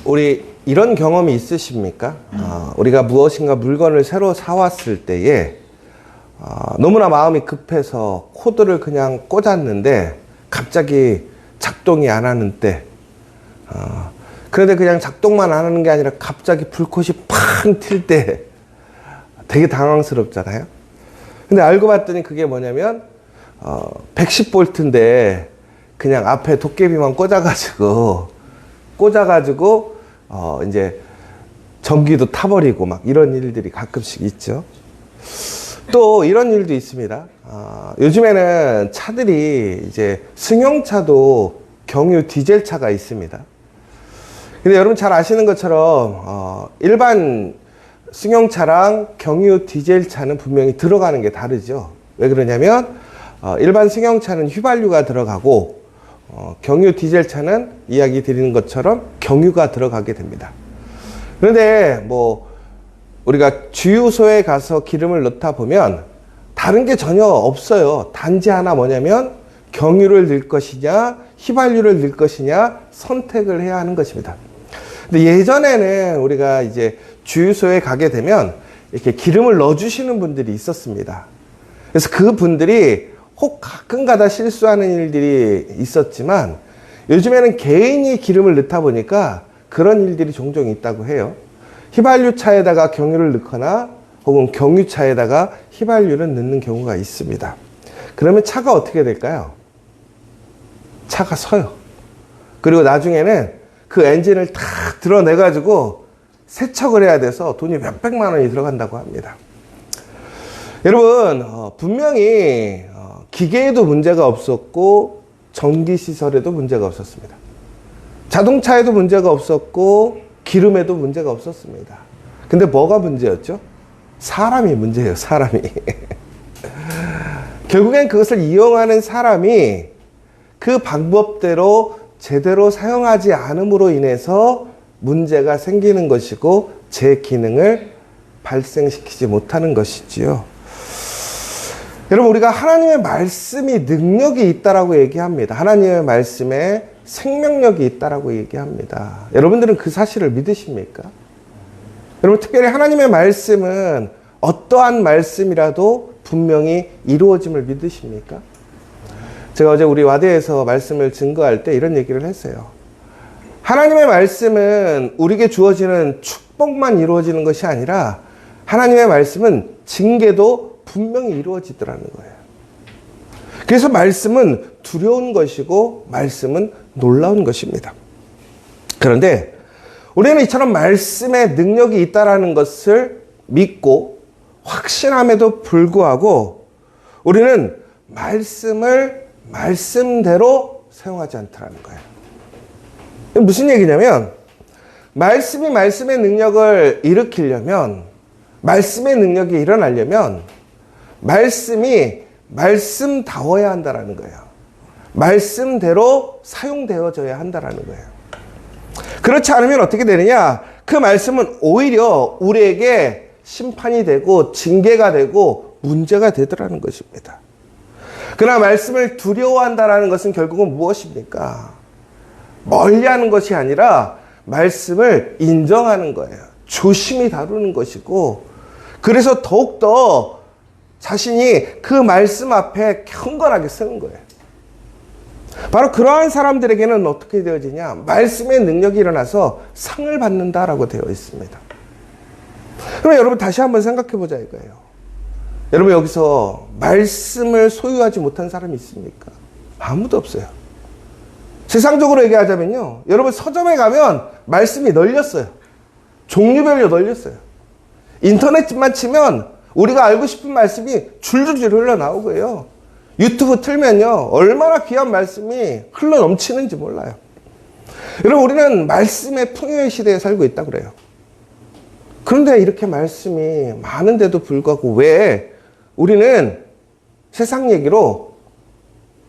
우리 이런 경험이 있으십니까? 우리가 무엇인가 물건을 새로 사왔을 때에 너무나 마음이 급해서 코드를 그냥 꽂았는데 갑자기 작동이 안 하는 때, 그런데 그냥 작동만 안 하는 게 아니라 갑자기 불꽃이 팡 튈 때 되게 당황스럽잖아요. 근데 알고 봤더니 그게 뭐냐면 110V인데 그냥 앞에 도깨비만 꽂아가지고 이제 전기도 타버리고 막 이런 일들이 가끔씩 있죠. 또 이런 일도 있습니다. 요즘에는 차들이 이제 승용차도 경유 디젤 차가 있습니다. 근데 여러분 잘 아시는 것처럼 일반 승용차랑 경유 디젤 차는 분명히 들어가는 게 다르죠. 왜 그러냐면 일반 승용차는 휘발유가 들어가고 경유 디젤 차는 이야기 드리는 것처럼 경유가 들어가게 됩니다. 그런데 뭐 우리가 주유소에 가서 기름을 넣다 보면 다른 게 전혀 없어요. 단지 하나 뭐냐면 경유를 넣을 것이냐 휘발유를 넣을 것이냐 선택을 해야 하는 것입니다. 근데 예전에는 우리가 이제 주유소에 가게 되면 이렇게 기름을 넣어주시는 분들이 있었습니다. 그래서 그 분들이 혹 가끔가다 실수하는 일들이 있었지만 요즘에는 개인이 기름을 넣다 보니까 그런 일들이 종종 있다고 해요. 휘발유 차에다가 경유를 넣거나 혹은 경유차에다가 휘발유를 넣는 경우가 있습니다. 그러면 차가 어떻게 될까요? 차가 서요. 그리고 나중에는 그 엔진을 탁 드러내가지고 세척을 해야 돼서 돈이 몇백만 원이 들어간다고 합니다. 여러분 분명히 기계에도 문제가 없었고 전기시설에도 문제가 없었습니다. 자동차에도 문제가 없었고 기름에도 문제가 없었습니다. 근데 뭐가 문제였죠? 사람이 문제예요. 사람이. 결국엔 그것을 이용하는 사람이 그 방법대로 제대로 사용하지 않음으로 인해서 문제가 생기는 것이고 제 기능을 발생시키지 못하는 것이지요. 여러분 우리가 하나님의 말씀이 능력이 있다라고 얘기합니다. 하나님의 말씀에 생명력이 있다라고 얘기합니다. 여러분들은 그 사실을 믿으십니까? 여러분 특별히 하나님의 말씀은 어떠한 말씀이라도 분명히 이루어짐을 믿으십니까? 제가 어제 우리 와대에서 말씀을 증거할 때 이런 얘기를 했어요. 하나님의 말씀은 우리에게 주어지는 축복만 이루어지는 것이 아니라 하나님의 말씀은 징계도 분명히 이루어지더라는 거예요. 그래서 말씀은 두려운 것이고 말씀은 놀라운 것입니다. 그런데 우리는 이처럼 말씀의 능력이 있다는 것을 믿고 확신함에도 불구하고 우리는 말씀을 말씀대로 사용하지 않더라는 거예요. 무슨 얘기냐면 말씀이 말씀의 능력을 일으키려면 말씀의 능력이 일어나려면 말씀이 말씀다워야 한다는 거예요. 말씀대로 사용되어져야 한다는 거예요. 그렇지 않으면 어떻게 되느냐? 그 말씀은 오히려 우리에게 심판이 되고 징계가 되고 문제가 되더라는 것입니다. 그러나 말씀을 두려워한다는 것은 결국은 무엇입니까? 멀리하는 것이 아니라 말씀을 인정하는 거예요. 조심히 다루는 것이고 그래서 더욱더 자신이 그 말씀 앞에 경건하게 서는 거예요. 바로 그러한 사람들에게는 어떻게 되어지냐? 말씀의 능력이 일어나서 상을 받는다라고 되어 있습니다. 그럼 여러분 다시 한번 생각해 보자 이거예요. 여러분 여기서 말씀을 소유하지 못한 사람이 있습니까? 아무도 없어요. 세상적으로 얘기하자면요. 여러분 서점에 가면 말씀이 널렸어요. 종류별로 널렸어요. 인터넷만 치면 우리가 알고 싶은 말씀이 줄줄줄 흘러나오고요. 유튜브 틀면요. 얼마나 귀한 말씀이 흘러 넘치는지 몰라요. 여러분 우리는 말씀의 풍요의 시대에 살고 있다고 그래요. 그런데 이렇게 말씀이 많은데도 불구하고 왜 우리는 세상 얘기로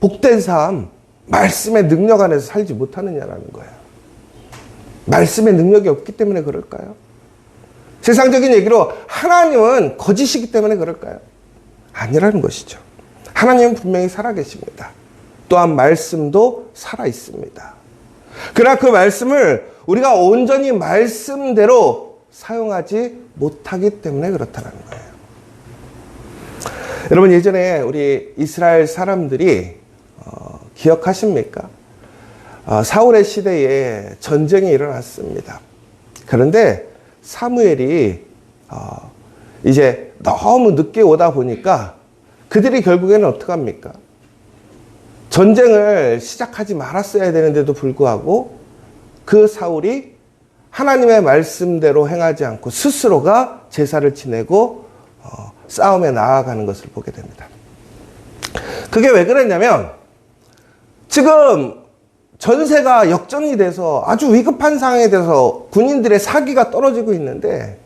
복된 삶, 말씀의 능력 안에서 살지 못하느냐라는 거예요. 말씀의 능력이 없기 때문에 그럴까요? 세상적인 얘기로 하나님은 거짓이기 때문에 그럴까요? 아니라는 것이죠. 하나님은 분명히 살아계십니다. 또한 말씀도 살아있습니다. 그러나 그 말씀을 우리가 온전히 말씀대로 사용하지 못하기 때문에 그렇다는 거예요. 여러분, 예전에 우리 이스라엘 사람들이 기억하십니까? 사울의 시대에 전쟁이 일어났습니다. 그런데 사무엘이 이제 너무 늦게 오다 보니까 그들이 결국에는 어떡합니까? 전쟁을 시작하지 말았어야 되는데도 불구하고 그 사울이 하나님의 말씀대로 행하지 않고 스스로가 제사를 지내고 싸움에 나아가는 것을 보게 됩니다. 그게 왜 그랬냐면 지금 전세가 역전이 돼서 아주 위급한 상황에 대해서 군인들의 사기가 떨어지고 있는데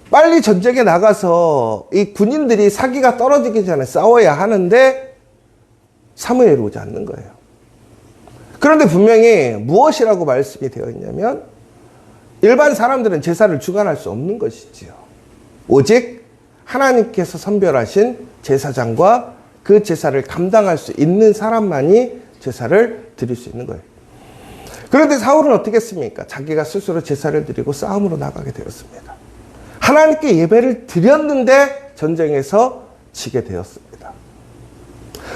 빨리 전쟁에 나가서 이 군인들이 사기가 떨어지기 전에 싸워야 하는데 사무엘이 오지 않는 거예요. 그런데 분명히 무엇이라고 말씀이 되어 있냐면 일반 사람들은 제사를 주관할 수 없는 것이지요. 오직 하나님께서 선별하신 제사장과 그 제사를 감당할 수 있는 사람만이 제사를 드릴 수 있는 거예요. 그런데 사울은 어떻게 했습니까? 자기가 스스로 제사를 드리고 싸움으로 나가게 되었습니다. 하나님께 예배를 드렸는데 전쟁에서 지게 되었습니다.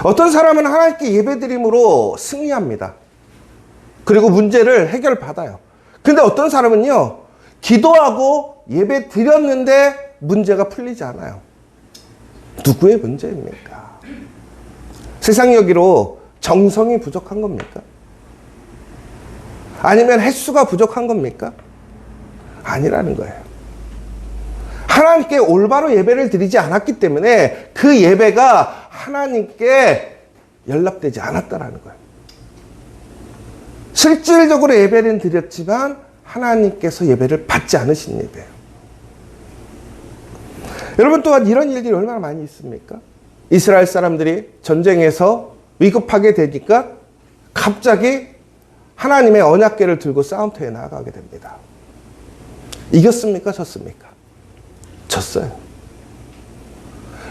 어떤 사람은 하나님께 예배드림으로 승리합니다. 그리고 문제를 해결받아요. 근데 어떤 사람은요, 기도하고 예배 드렸는데 문제가 풀리지 않아요. 누구의 문제입니까? 세상 여기로 정성이 부족한 겁니까? 아니면 횟수가 부족한 겁니까? 아니라는 거예요. 하나님께 올바로 예배를 드리지 않았기 때문에 그 예배가 하나님께 연락되지 않았다라는 거예요. 실질적으로 예배는 드렸지만 하나님께서 예배를 받지 않으신 예배예요. 여러분, 또한 이런 일들이 얼마나 많이 있습니까? 이스라엘 사람들이 전쟁에서 위급하게 되니까 갑자기 하나님의 언약궤를 들고 싸움터에 나아가게 됩니다. 이겼습니까? 졌습니까? 졌어요.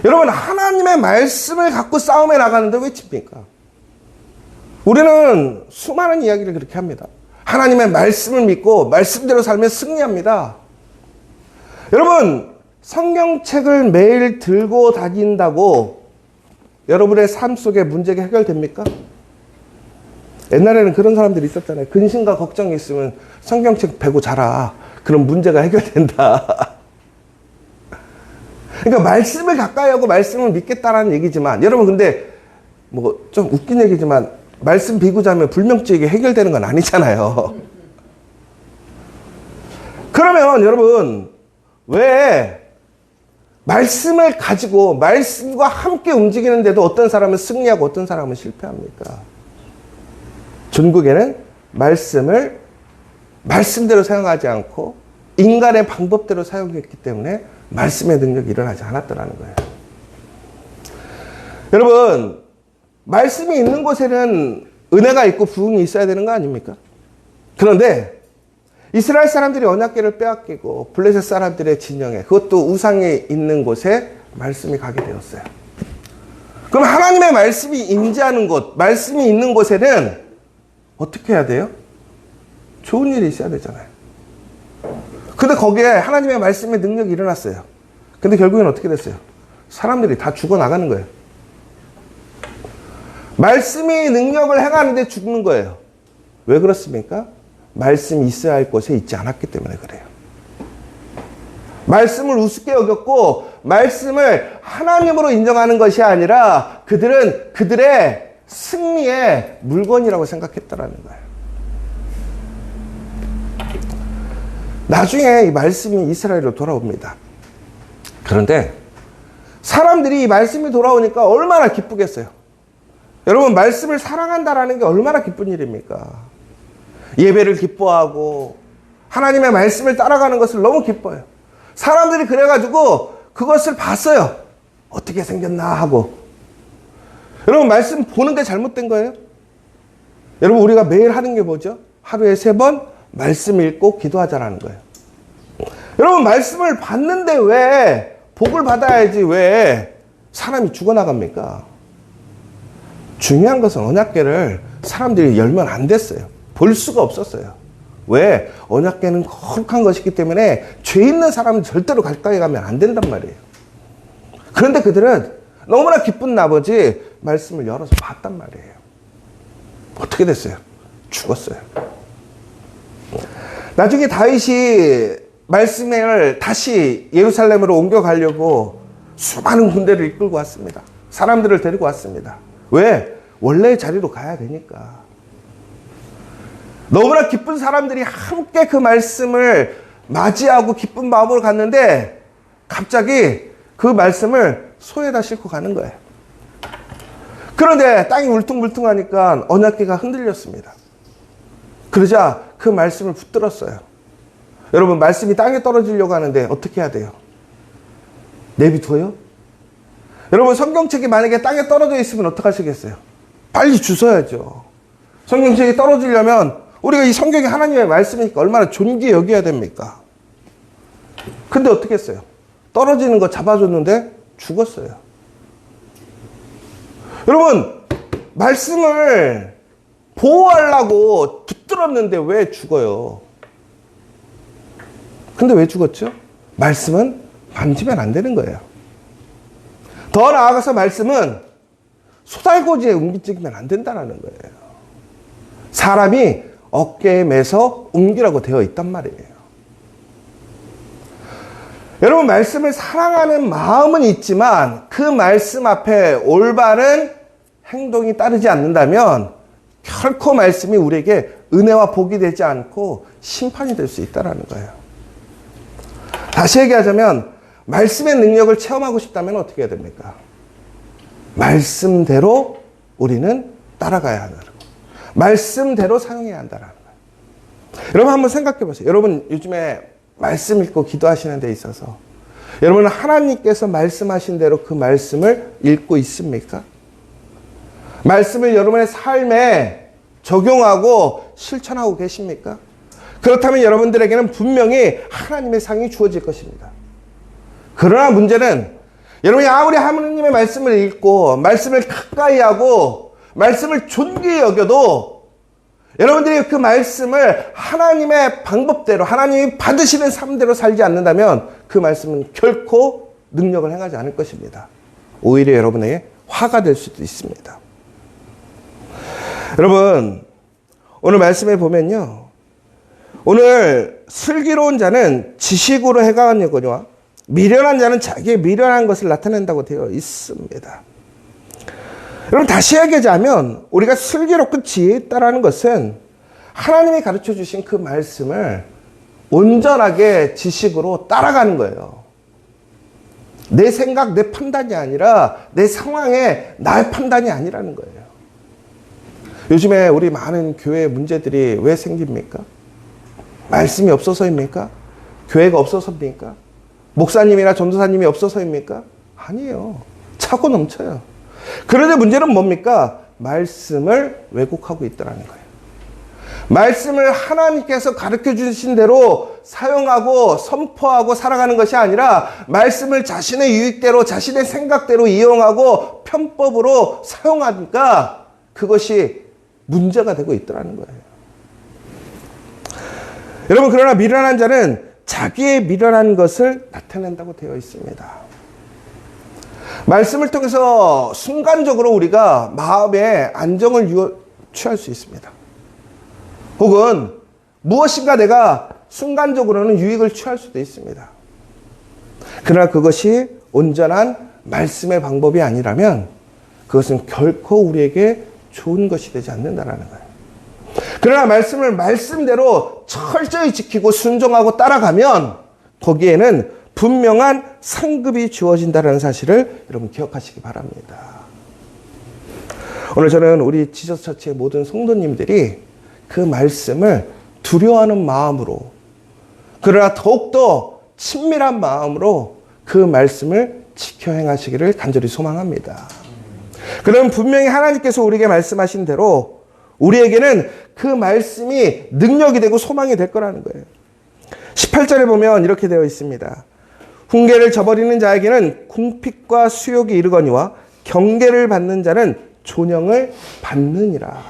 여러분, 하나님의 말씀을 갖고 싸움에 나가는데 왜 칩니까? 우리는 수많은 이야기를 그렇게 합니다. 하나님의 말씀을 믿고 말씀대로 살면 승리합니다. 여러분, 성경책을 매일 들고 다닌다고 여러분의 삶 속에 문제가 해결됩니까? 옛날에는 그런 사람들이 있었잖아요. 근심과 걱정이 있으면 성경책 베고 자라. 그럼 문제가 해결된다. 그러니까 말씀을 가까이 하고 말씀을 믿겠다라는 얘기지만, 여러분 근데 뭐 좀 웃긴 얘기지만 말씀 비고 자면 불면증이 해결되는 건 아니잖아요. 그러면 여러분, 왜 말씀을 가지고 말씀과 함께 움직이는데도 어떤 사람은 승리하고 어떤 사람은 실패합니까? 중국에는 말씀을 말씀대로 사용하지 않고 인간의 방법대로 사용했기 때문에 말씀의 능력이 일어나지 않았다는 거예요. 여러분, 말씀이 있는 곳에는 은혜가 있고 부흥이 있어야 되는 거 아닙니까? 그런데 이스라엘 사람들이 언약궤를 빼앗기고 블레셋 사람들의 진영에, 그것도 우상에 있는 곳에 말씀이 가게 되었어요. 그럼 하나님의 말씀이 임재하는 곳, 말씀이 있는 곳에는 어떻게 해야 돼요? 좋은 일이 있어야 되잖아요. 근데 거기에 하나님의 말씀의 능력이 일어났어요. 근데 결국엔 어떻게 됐어요? 사람들이 다 죽어나가는 거예요. 말씀이 능력을 행하는데 죽는 거예요. 왜 그렇습니까? 말씀이 있어야 할 곳에 있지 않았기 때문에 그래요. 말씀을 우습게 여겼고 말씀을 하나님으로 인정하는 것이 아니라 그들은 그들의 승리의 물건이라고 생각했다라는 거예요. 나중에 이 말씀이 이스라엘로 돌아옵니다. 그런데 사람들이 이 말씀이 돌아오니까 얼마나 기쁘겠어요. 여러분, 말씀을 사랑한다라는 게 얼마나 기쁜 일입니까? 예배를 기뻐하고 하나님의 말씀을 따라가는 것을 너무 기뻐해요. 사람들이 그래가지고 그것을 봤어요. 어떻게 생겼나 하고. 여러분, 말씀 보는 게 잘못된 거예요? 여러분, 우리가 매일 하는 게 뭐죠? 하루에 3번 말씀 읽고 기도하자라는 거예요. 여러분, 말씀을 봤는데 왜 복을 받아야지 왜 사람이 죽어나갑니까? 중요한 것은 언약궤를 사람들이 열면 안 됐어요. 볼 수가 없었어요. 왜? 언약궤는 거룩한 것이기 때문에 죄 있는 사람은 절대로 가까이 가면 안 된단 말이에요. 그런데 그들은 너무나 기쁜 나머지 말씀을 열어서 봤단 말이에요. 어떻게 됐어요? 죽었어요. 나중에 다윗이 말씀을 다시 예루살렘으로 옮겨가려고 수많은 군대를 이끌고 왔습니다. 사람들을 데리고 왔습니다. 왜? 원래의 자리로 가야 되니까. 너무나 기쁜 사람들이 함께 그 말씀을 맞이하고 기쁜 마음으로 갔는데 갑자기 그 말씀을 소에다 싣고 가는 거예요. 그런데 땅이 울퉁불퉁하니까 언약궤가 흔들렸습니다. 그러자 그 말씀을 붙들었어요. 여러분, 말씀이 땅에 떨어지려고 하는데 어떻게 해야 돼요? 내비둬요? 여러분, 성경책이 만약에 땅에 떨어져 있으면 어떡하시겠어요? 빨리 주워야죠. 성경책이 떨어지려면 우리가 이 성경이 하나님의 말씀이니까 얼마나 존귀히 여겨야 됩니까? 근데 어떻게 했어요? 떨어지는 거 잡아줬는데 죽었어요. 여러분, 말씀을 보호하려고 붙들었는데 왜 죽어요? 근데 왜 죽었죠? 말씀은 만지면 안 되는 거예요. 더 나아가서 말씀은 소달고지에 옮기면 안 된다는 거예요. 사람이 어깨에 매서 옮기라고 되어 있단 말이에요. 여러분, 말씀을 사랑하는 마음은 있지만 그 말씀 앞에 올바른 행동이 따르지 않는다면 결코 말씀이 우리에게 은혜와 복이 되지 않고 심판이 될 수 있다는 거예요. 다시 얘기하자면 말씀의 능력을 체험하고 싶다면 어떻게 해야 됩니까? 말씀대로 우리는 따라가야 하는 거예요. 말씀대로 사용해야 한다는 거예요. 여러분, 한번 생각해 보세요. 여러분, 요즘에 말씀 읽고 기도하시는 데 있어서 여러분은 하나님께서 말씀하신 대로 그 말씀을 읽고 있습니까? 말씀을 여러분의 삶에 적용하고 실천하고 계십니까? 그렇다면 여러분들에게는 분명히 하나님의 상이 주어질 것입니다. 그러나 문제는 여러분이 아무리 하나님의 말씀을 읽고 말씀을 가까이 하고 말씀을 존귀히 여겨도 여러분들이 그 말씀을 하나님의 방법대로 하나님이 받으시는 삶대로 살지 않는다면 그 말씀은 결코 능력을 행하지 않을 것입니다. 오히려 여러분에게 화가 될 수도 있습니다. 여러분, 오늘 말씀에 보면요, 오늘 슬기로운 자는 지식으로 행하거니와 미련한 자는 자기의 미련한 것을 나타낸다고 되어 있습니다. 여러분, 다시 얘기하자면 우리가 슬기롭고 지혜 있다라는 것은 하나님이 가르쳐 주신 그 말씀을 온전하게 지식으로 따라가는 거예요. 내 생각, 내 판단이 아니라 내 상황에 나의 판단이 아니라는 거예요. 요즘에 우리 많은 교회 문제들이 왜 생깁니까? 말씀이 없어서입니까? 교회가 없어서입니까? 목사님이나 전도사님이 없어서입니까? 아니에요. 차고 넘쳐요. 그런데 문제는 뭡니까? 말씀을 왜곡하고 있다는 거예요. 말씀을 하나님께서 가르쳐 주신 대로 사용하고 선포하고 살아가는 것이 아니라 말씀을 자신의 유익대로 자신의 생각대로 이용하고 편법으로 사용하니까 그것이 문제가 되고 있더라는 거예요. 여러분, 그러나 미련한 자는 자기의 미련한 것을 나타낸다고 되어 있습니다. 말씀을 통해서 순간적으로 우리가 마음의 안정을 취할 수 있습니다. 혹은 무엇인가 내가 순간적으로는 유익을 취할 수도 있습니다. 그러나 그것이 온전한 말씀의 방법이 아니라면 그것은 결코 우리에게 좋은 것이 되지 않는다는 거예요. 그러나 말씀을 말씀대로 철저히 지키고 순종하고 따라가면 거기에는 분명한 상급이 주어진다는 사실을 여러분 기억하시기 바랍니다. 오늘 저는 우리 지저스 처치의 모든 성도님들이 그 말씀을 두려워하는 마음으로, 그러나 더욱더 친밀한 마음으로 그 말씀을 지켜 행하시기를 간절히 소망합니다. 그러면 분명히 하나님께서 우리에게 말씀하신 대로 우리에게는 그 말씀이 능력이 되고 소망이 될 거라는 거예요. 18절에 보면 이렇게 되어 있습니다. 훈계를 저버리는 자에게는 궁핍과 수욕이 이르거니와 경계를 받는 자는 존영을 받느니라.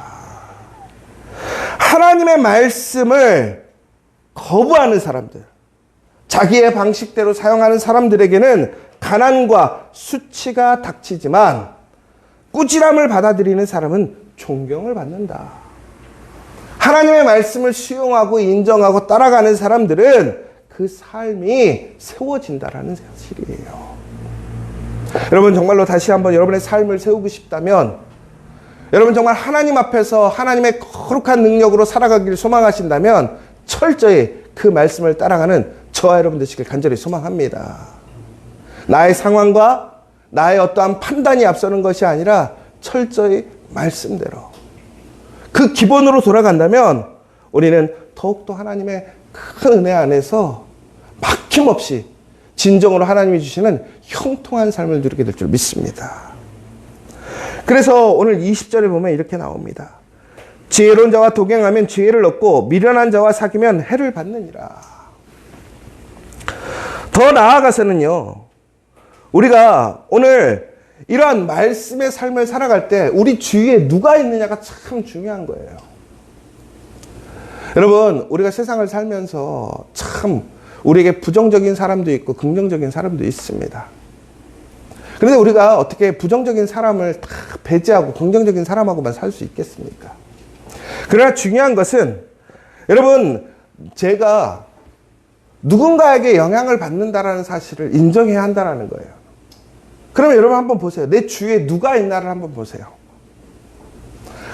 하나님의 말씀을 거부하는 사람들, 자기의 방식대로 사용하는 사람들에게는 가난과 수치가 닥치지만 꾸지람을 받아들이는 사람은 존경을 받는다. 하나님의 말씀을 수용하고 인정하고 따라가는 사람들은 그 삶이 세워진다라는 사실이에요. 여러분 정말로 다시 한번 여러분의 삶을 세우고 싶다면, 여러분 정말 하나님 앞에서 하나님의 거룩한 능력으로 살아가기를 소망하신다면 철저히 그 말씀을 따라가는 저와 여러분 되시길 간절히 소망합니다. 나의 상황과 나의 어떠한 판단이 앞서는 것이 아니라 철저히 말씀대로 그 기본으로 돌아간다면 우리는 더욱더 하나님의 큰 은혜 안에서 막힘없이 진정으로 하나님이 주시는 형통한 삶을 누리게 될 줄 믿습니다. 그래서 오늘 20절에 보면 이렇게 나옵니다. 지혜로운 자와 동행하면 지혜를 얻고 미련한 자와 사귀면 해를 받느니라. 더 나아가서는요, 우리가 오늘 이러한 말씀의 삶을 살아갈 때 우리 주위에 누가 있느냐가 참 중요한 거예요. 여러분, 우리가 세상을 살면서 참 우리에게 부정적인 사람도 있고 긍정적인 사람도 있습니다. 그런데 우리가 어떻게 부정적인 사람을 다 배제하고 긍정적인 사람하고만 살 수 있겠습니까? 그러나 중요한 것은 여러분, 제가 누군가에게 영향을 받는다라는 사실을 인정해야 한다는 거예요. 그러면 여러분 한번 보세요. 내 주위에 누가 있나를 한번 보세요.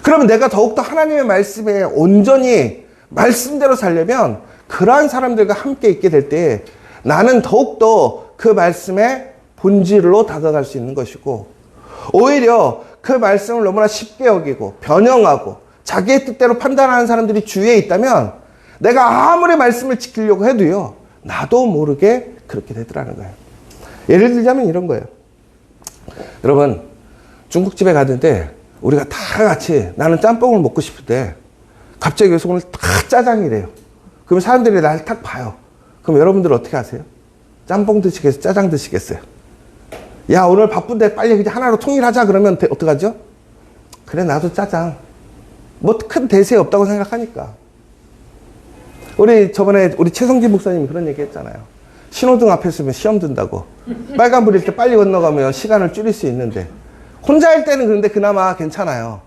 그러면 내가 더욱더 하나님의 말씀에 온전히 말씀대로 살려면 그러한 사람들과 함께 있게 될 때 나는 더욱더 그 말씀의 본질로 다가갈 수 있는 것이고, 오히려 그 말씀을 너무나 쉽게 여기고 변형하고 자기의 뜻대로 판단하는 사람들이 주위에 있다면 내가 아무리 말씀을 지키려고 해도요, 나도 모르게 그렇게 되더라는 거예요. 예를 들자면 이런 거예요. 여러분, 중국집에 갔는데 우리가 다 같이 나는 짬뽕을 먹고 싶은데 갑자기 여기서 오늘 다 짜장이래요. 그럼 사람들이 날 딱 봐요. 그럼 여러분들 어떻게 하세요? 짬뽕 드시겠어요? 짜장 드시겠어요? 야, 오늘 바쁜데 빨리 그냥 하나로 통일하자 그러면 어떡하죠? 그래, 나도 짜장. 뭐 큰 대세 없다고 생각하니까. 저번에 우리 최성진 목사님이 그런 얘기 했잖아요. 신호등 앞에 서면 시험 든다고. 빨간불일 때 빨리 건너가면 시간을 줄일 수 있는데, 혼자일 때는 그런데 그나마 괜찮아요.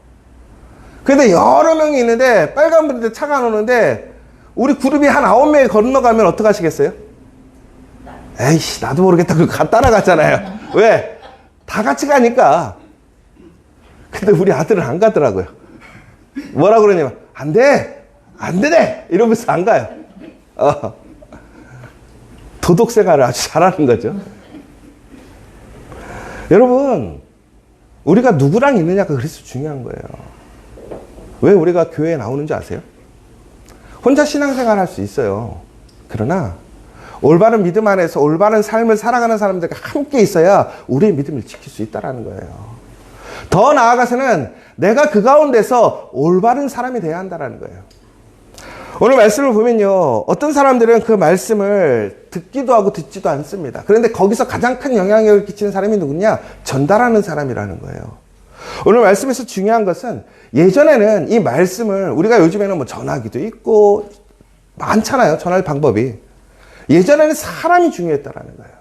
근데 여러 명이 있는데 빨간불일 때 차가 안 오는데 우리 그룹이 한 9명이 건너가면 어떡하시겠어요? 에이씨, 나도 모르겠다. 그거 따라갔잖아요. 왜? 다 같이 가니까. 근데 우리 아들은 안 가더라고요. 뭐라 그러냐면, 안 돼! 안 되네! 이러면서 안 가요. 도덕 생활을 아주 잘하는 거죠. 여러분, 우리가 누구랑 있느냐가 그래서 중요한 거예요. 왜 우리가 교회에 나오는지 아세요? 혼자 신앙생활 할 수 있어요. 그러나 올바른 믿음 안에서 올바른 삶을 살아가는 사람들과 함께 있어야 우리의 믿음을 지킬 수 있다는 거예요. 더 나아가서는 내가 그 가운데서 올바른 사람이 되어야 한다는 거예요. 오늘 말씀을 보면요, 어떤 사람들은 그 말씀을 듣기도 하고 듣지도 않습니다. 그런데 거기서 가장 큰 영향력을 끼치는 사람이 누구냐? 전달하는 사람이라는 거예요. 오늘 말씀에서 중요한 것은, 예전에는 이 말씀을 우리가 요즘에는 뭐 전화기도 있고 많잖아요, 전할 방법이. 예전에는 사람이 중요했다라는 거예요.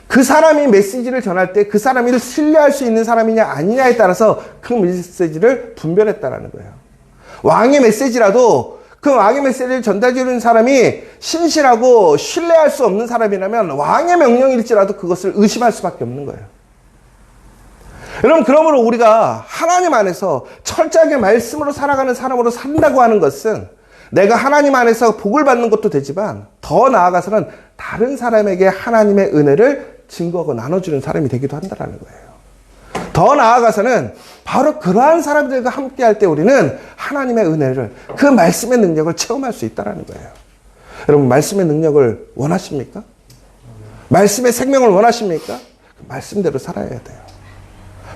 그 사람이 메시지를 전할 때 그 사람이 신뢰할 수 있는 사람이냐 아니냐에 따라서 그 메시지를 분별했다라는 거예요. 왕의 메시지라도 그 왕의 메시지를 전달해 주는 사람이 신실하고 신뢰할 수 없는 사람이라면 왕의 명령일지라도 그것을 의심할 수밖에 없는 거예요. 여러분, 그러므로 우리가 하나님 안에서 철저하게 말씀으로 살아가는 사람으로 산다고 하는 것은 내가 하나님 안에서 복을 받는 것도 되지만 더 나아가서는 다른 사람에게 하나님의 은혜를 증거하고 나눠주는 사람이 되기도 한다는 거예요. 더 나아가서는 바로 그러한 사람들과 함께 할 때 우리는 하나님의 은혜를, 그 말씀의 능력을 체험할 수 있다는 거예요. 여러분, 말씀의 능력을 원하십니까? 말씀의 생명을 원하십니까? 그 말씀대로 살아야 돼요.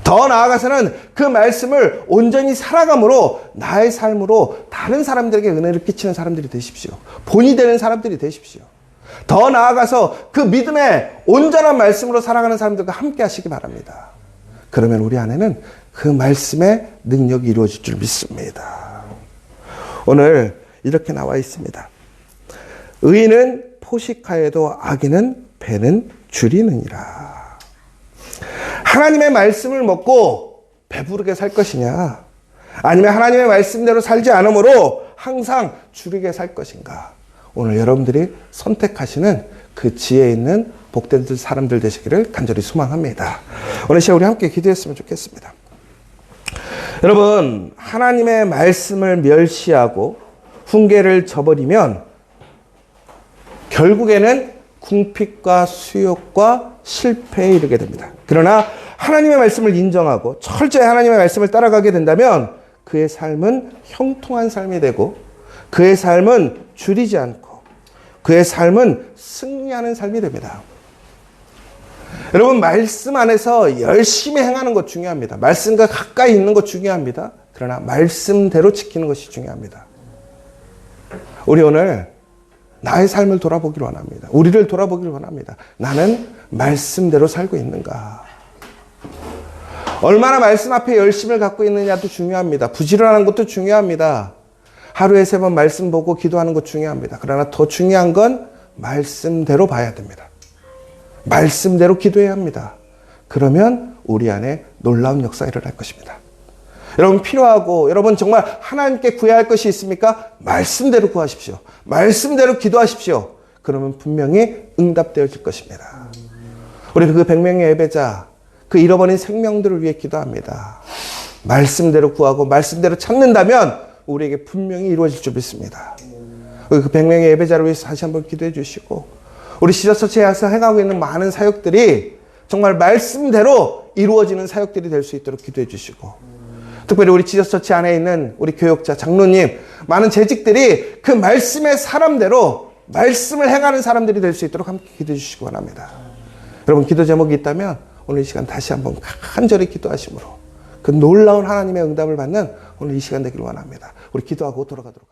더 나아가서는 그 말씀을 온전히 살아감으로 나의 삶으로 다른 사람들에게 은혜를 끼치는 사람들이 되십시오. 본이 되는 사람들이 되십시오. 더 나아가서 그 믿음의 온전한 말씀으로 살아가는 사람들과 함께 하시기 바랍니다. 그러면 우리 안에는 그 말씀의 능력이 이루어질 줄 믿습니다. 오늘 이렇게 나와 있습니다. 의인은 포식하여도 악인은 배는 줄이느니라. 하나님의 말씀을 먹고 배부르게 살 것이냐, 아니면 하나님의 말씀대로 살지 않으므로 항상 줄이게 살 것인가. 오늘 여러분들이 선택하시는 그 지혜 있는 복된 사람들 되시기를 간절히 소망합니다. 오늘 시간 우리 함께 기도했으면 좋겠습니다. 여러분, 하나님의 말씀을 멸시하고 훈계를 저버리면 결국에는 궁핍과 수욕과 실패에 이르게 됩니다. 그러나 하나님의 말씀을 인정하고 철저히 하나님의 말씀을 따라가게 된다면 그의 삶은 형통한 삶이 되고, 그의 삶은 줄이지 않고, 그의 삶은 승리하는 삶이 됩니다. 여러분, 말씀 안에서 열심히 행하는 것 중요합니다. 말씀과 가까이 있는 것 중요합니다. 그러나 말씀대로 지키는 것이 중요합니다. 우리 오늘 나의 삶을 돌아보기를 원합니다. 우리를 돌아보기를 원합니다. 나는 말씀대로 살고 있는가? 얼마나 말씀 앞에 열심을 갖고 있느냐도 중요합니다. 부지런한 것도 중요합니다. 하루에 3번 말씀 보고 기도하는 것 중요합니다. 그러나 더 중요한 건 말씀대로 봐야 됩니다. 말씀대로 기도해야 합니다. 그러면 우리 안에 놀라운 역사가 일어날 것입니다. 여러분, 필요하고 여러분 정말 하나님께 구해야 할 것이 있습니까? 말씀대로 구하십시오. 말씀대로 기도하십시오. 그러면 분명히 응답되어질 것입니다. 우리 그 100명의 예배자, 그 잃어버린 생명들을 위해 기도합니다. 말씀대로 구하고 말씀대로 찾는다면 우리에게 분명히 이루어질 줄 믿습니다. 그 100명의 예배자를 위해서 다시 한번 기도해 주시고, 우리 지저처치에서 행하고 있는 많은 사역들이 정말 말씀대로 이루어지는 사역들이 될 수 있도록 기도해 주시고, 특별히 우리 지저처치 안에 있는 우리 교역자, 장로님, 많은 재직들이 그 말씀의 사람대로 말씀을 행하는 사람들이 될 수 있도록 함께 기도해 주시기 원합니다. 여러분, 기도 제목이 있다면 오늘 이 시간 다시 한번 간절히 기도하심으로 그 놀라운 하나님의 응답을 받는 오늘 이 시간 되기를 원합니다. 우리 기도하고 돌아가도록 하겠습니다.